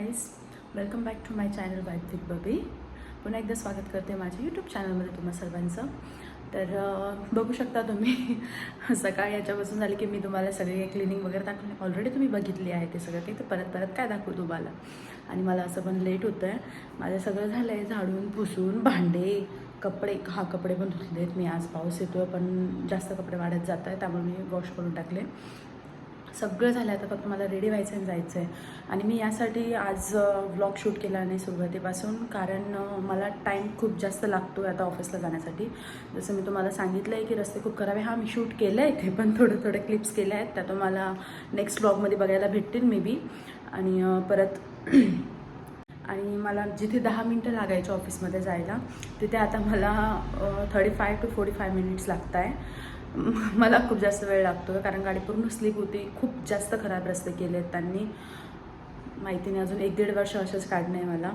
Guys, welcome back to my channel vibe with Babi. पुन्हा एकदा स्वागत करते माझ्या यूट्यूब चॅनलमध्ये तुम्हा सर्वांचं. तर बघू शकता तुम्ही सकाळी याच्यापासून झाली की मी तुम्हाला सगळे क्लिनिंग वगैरे दाखवले. ऑलरेडी तुम्ही बघितली आहे ते सगळं काही, तर परत परत काय दाखवू तुम्हाला. आणि मला असं पण लेट होतं आहे. माझं सगळं झालं आहे झाडून पुसून, भांडे, कपडे. कपडे पण धुतले आहेत मी. आज पाऊस येतो आहे पण जास्त कपडे वाढत जात आहे, त्यामुळे मी वॉश करून टाकले. सगळं झालं आहे. आता फक्त मला रेडी व्हायचं आणि जायचं आहे. आणि मी यासाठी आज व्लॉग शूट केला नाही सुरुवातीपासून, कारण मला टाईम खूप जास्त लागतो आहे आता ऑफिसला जाण्यासाठी. जसं मी तुम्हाला सांगितलं आहे की रस्ते खूप खराब आहे. हां, मी शूट केलं आहे ते पण थोडे क्लिप्स केल्या आहेत, त्या तुम्हाला नेक्स्ट व्लॉगमध्ये बघायला भेटतील मे बी. आणि परत आणि मला जिथे 10 मिनटं लागायचे ऑफिसमध्ये जायला, तिथे आता मला 35 to 45 मिनिट्स लागत आहे. मला खूप जास्त वेळ लागतो कारण गाडी पूर्ण स्लिप होती. खूप जास्त खराब रस्ते केले आहेत त्यांनी. माहिती नाही, अजून 1-1.5 वर्ष असेच काढणं आहे मला.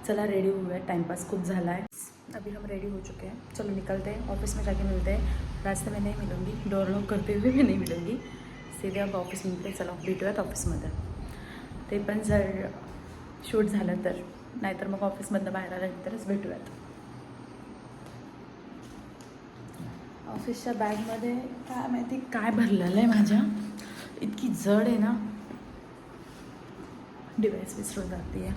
चला रेडी हुए, टाइमपास खूप झाला है. अभी हम रेडी हो चुके हैं, चलो निकलते हैं. ऑफिस में जाके मिलते हैं. रास्ते में नहीं मिलूँगी, डोर लॉक करते हुए भी नहीं मिलूँगी. सीधे अब ऑफिस मिळते. चला भेटूयात ऑफिसमध्ये. ते पण जर शूट झालं तर, नाहीतर मग ऑफिसमधनं बाहेर आल्यानंतरच भेटूयात. ऑफिसच्या बॅगमध्ये काय माहिती काय भरलेलं आहे माझ्या. इतकी जड आहे ना, डिवाइस विसरून जाती है.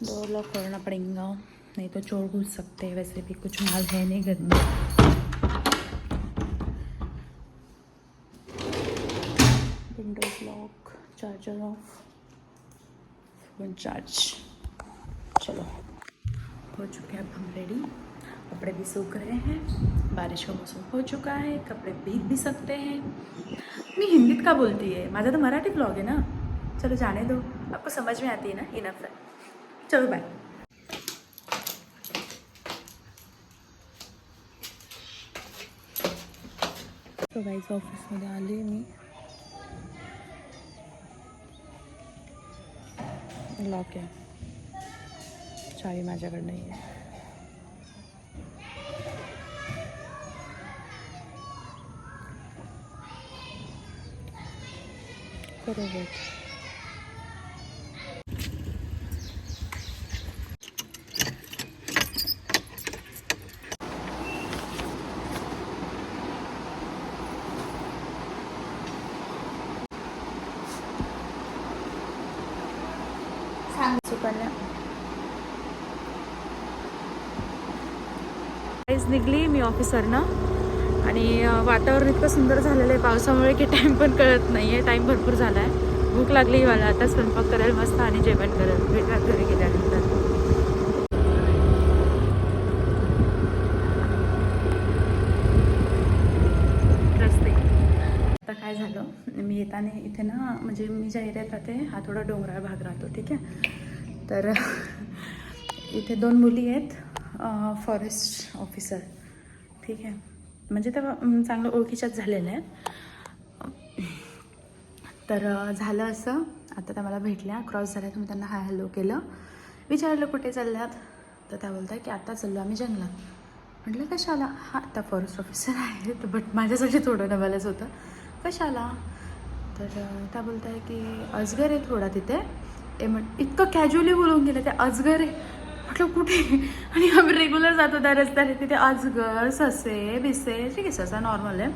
डोर लॉक करना पड़ेगा, नहीं तो चोर घुस सकते हैं. वैसे भी कुछ माल है नहीं घर में. Windows lock, charger of, phone charge. चलो हो चुके हैं अब हम रेडी. कपड़े भी सूख रहे हैं, बारिश का मौसम हो चुका है, कपड़े भीग भी सकते हैं. मैं हिंदी का बोलती है, माझा तो मराठी ब्लॉग है ना. चलो जाने दो, आपको समझ में आती है ना, इनफ है. चलो बाय. तो गाईज ऑफिसमध्ये आले मी. लॉक आहे, चावी माझ्याकडे नाही आहे. बरोबर. सुकन्या निघली मी ऑफिसरनं. आणि वातावरण इतकं सुंदर झालेलं आहे पावसामुळे की टाईम पण कळत नाही आहे. टाईम भरपूर झाला आहे. भूक लागली मला. आता स्वयंपाक करेल मस्त आणि जेवण करेल भेटणार घरी गेल्यानंतर. रस्ते आता काय झालं, मी येताना इथे ना, म्हणजे मी ज्या एरियात राहते हा थोडा डोंगराळ भाग राहतो, ठीक आहे. तर इथे 2 मुली आहेत, फॉरेस्ट ऑफिसर, ठीक आहे. म्हणजे त्या चांगलं ओळखीच्याच झालेल्या आहेत. तर झालं असं, आता त्या मला भेटल्या, क्रॉस झाल्या. तुम्ही त्यांना हाय हॅलो केलं, विचारलं कुठे चालल्यात, तर त्या बोलत आहे की आता चाललो आम्ही जंगलात. म्हटलं कशाला. हां, त्या फॉरेस्ट ऑफिसर आहेत, बट माझ्यासाठी थोडं नवालच होतं. कशाला, तर त्या बोलत आहे की अजगर आहे थोडा तिथे. इतकं कॅज्युअली बोलून गेलं, ते अजगर आहे. म्हटलं कुठे. आणि आम्ही रेग्युलर जातो त्या रस्त्याने, तिथे अजगर, ससे बिसे, ठीक आहे ससा नॉर्मल आहे.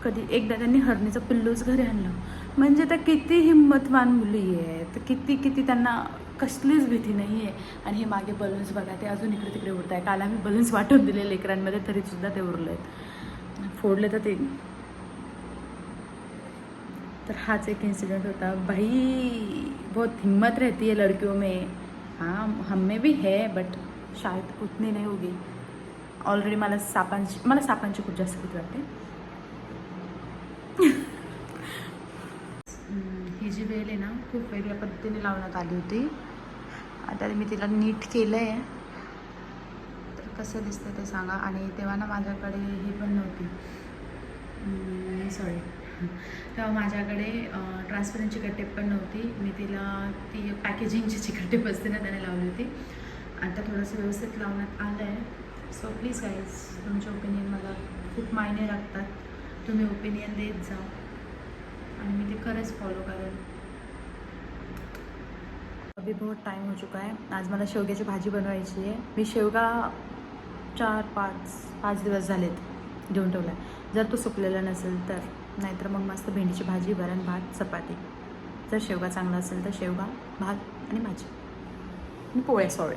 कधी एकदा त्यांनी हरणीचं पिल्लूच घरी आणलं. म्हणजे त्या किती हिंमतवान मुली आहेत, किती त्यांना कसलीच भीती नाही आहे. आणि हे मागे बलून्स बघा, ते अजून इकडे तिकडे उडत आहे. काल आम्ही बलून्स वाटून दिले लेकरांमध्ये, तरीसुद्धा ते उरले आहेत. फोडले तर ते. तर हाच एक इन्सिडेंट होता. भाई बहुत हिम्मत रहती है लड़कियों में. हाँ, हम में भी है, बट शायद उतनी नहीं होगी. ऑलरेडी मला सापांची खूप जास्त भीती वाटते. ही जी वेल आहे ना, खूप वेगळ्या पद्धतीने लावण्यात आली होती. आता मी तिला नीट केलं आहे, तर कसं दिसतं ते सांगा. आणि तेव्हा ना माझ्याकडे ही पण नव्हती, सॉरी, तेव्हा माझ्याकडे ट्रान्सपरंटची चिकट पण नव्हती. मी तिला ती पॅकेजिंगची चिकट असते ना, त्याने लावली होती. आता थोडंसं व्यवस्थित लावण्यात आलं आहे. सो प्लीज गाईज, तुमचे ओपिनियन मला खूप मायने लागतात. तुम्ही ओपिनियन देत जा आणि मी ते करत खरंच फॉलो करेल. अभी बहुत टाइम हो चुका है. आज मला शेवग्याची भाजी बनवायची आहे. मी शेवगा 4-5 दिवस झालेत घेऊन ठेवला आहे. जर तो सुकलेला नसेल तर, नाहीतर मग मस्त भेंडीची भाजी, वरण भात, चपाती. जर शेवगा चांगला असेल तर शेवगा, भात आणि भाजी आणि पोळ्या. सॉरी,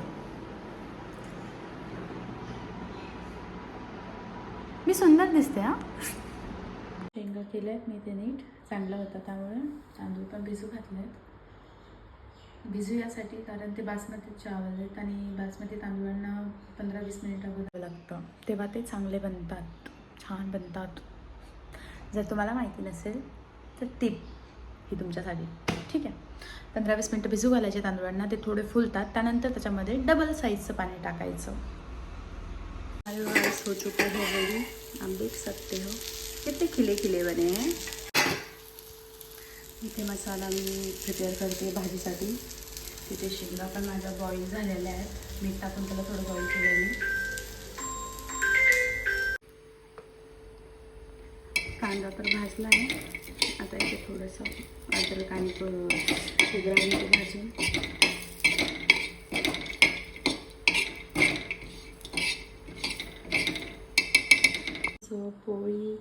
मी सुंदर दिसते हां. शेंगा केल्या आहेत मी ते नीट. चांगला होता त्यामुळे. तांदूळ पण भिजू घातले आहेत. भिजू यासाठी कारण ते बासमती चावल आहेत आणि बासमती तांदूळांना 15-20 मिनिट अगोदर लागतं, तेव्हा ते चांगले बनतात, छान बनतात. जर तुम्हाला माहिती नसेल तर टिप ही तुमच्यासाठी. ठीक आहे. 15-20 मिनटं भिजू घालायचे तांदूळांना. ते थोडे फुलतात. त्यानंतर त्याच्यामध्ये डबल साईजचं पाणी टाकायचं. राइस हो चुका है रेडी. आप देख सकते हो कितने खिले खिले बने हैं. इथे मसाला मी प्रिपेअर करते भाजीसाठी. तिथे शेंगा पण माझ्या बॉईल झालेल्या आहेत. मीठ टाकून त्याला थोडं बॉईल केलं मी. कांदा तर भाजला आहे. आता इथे थोडंसं अद्रक आणि खोबरं आणि भाजून पोळी,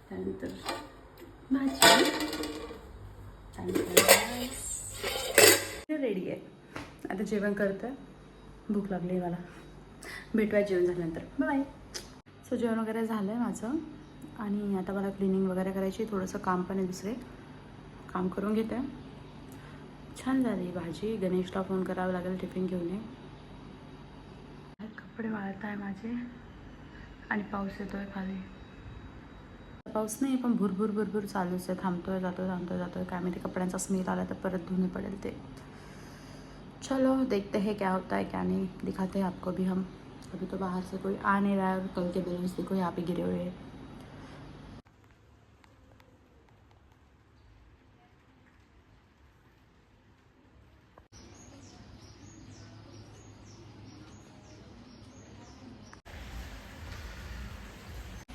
त्यानंतर भाजी, त्यानंतर रेडी आहे. आता जेवण करतं. भूक लागली मला. भेटूया जेवण झाल्यानंतर. बाय. सो जेवण वगैरे झालं आहे माझं आणि आता मला क्लिनिंग वगैरे करायची. थोडंसं काम पण आहे, दुसरे काम करून घेते. छान झाली भाजी. गणेशला फोन करावा लागेल टिफिन घेऊन ये. कपडे वाळत आहे माझे आणि पाऊस येतोय खाली. पाऊस नाही पण भुरभुर भुरभुर चालूच आहे. थांबतोय जातोय काय माहिती. कपड्यांचा स्मेल आला तर परत धुने पडेल ते. चलो देखते हैं क्या होता है क्या नहीं. दिखाते हैं आपको भी हम. अभी तो बाहर से कोई आ नहीं रहा है. कल के बैलून्स देखो यहाँ पे गिरे हुए हैं.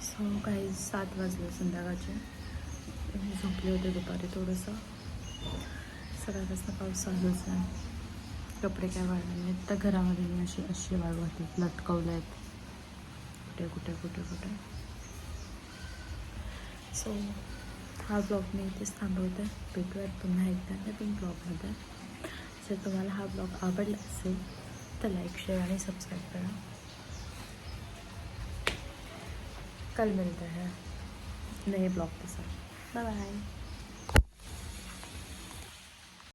सो काही 7 वाजले संध्याकाळचे. मी झोपले होते दुपारी थोडंसं. सकाळपासून पाऊस चालूच आहे. कपडे काय वाळले नाहीत. तर घरामध्ये मी अशी वाळू घातली, लटकवले आहेत कुठे. सो हा ब्लॉग मी इथेच थांबवते. भेटूयात पुन्हा एकदा नवीन ब्लॉगमध्ये. जर तुम्हाला हा ब्लॉग आवडला असेल तर लाईक, शेअर आणि सबस्क्राईब करा. कल मिलते हैं नए ब्लॉग के साथ. Bye bye.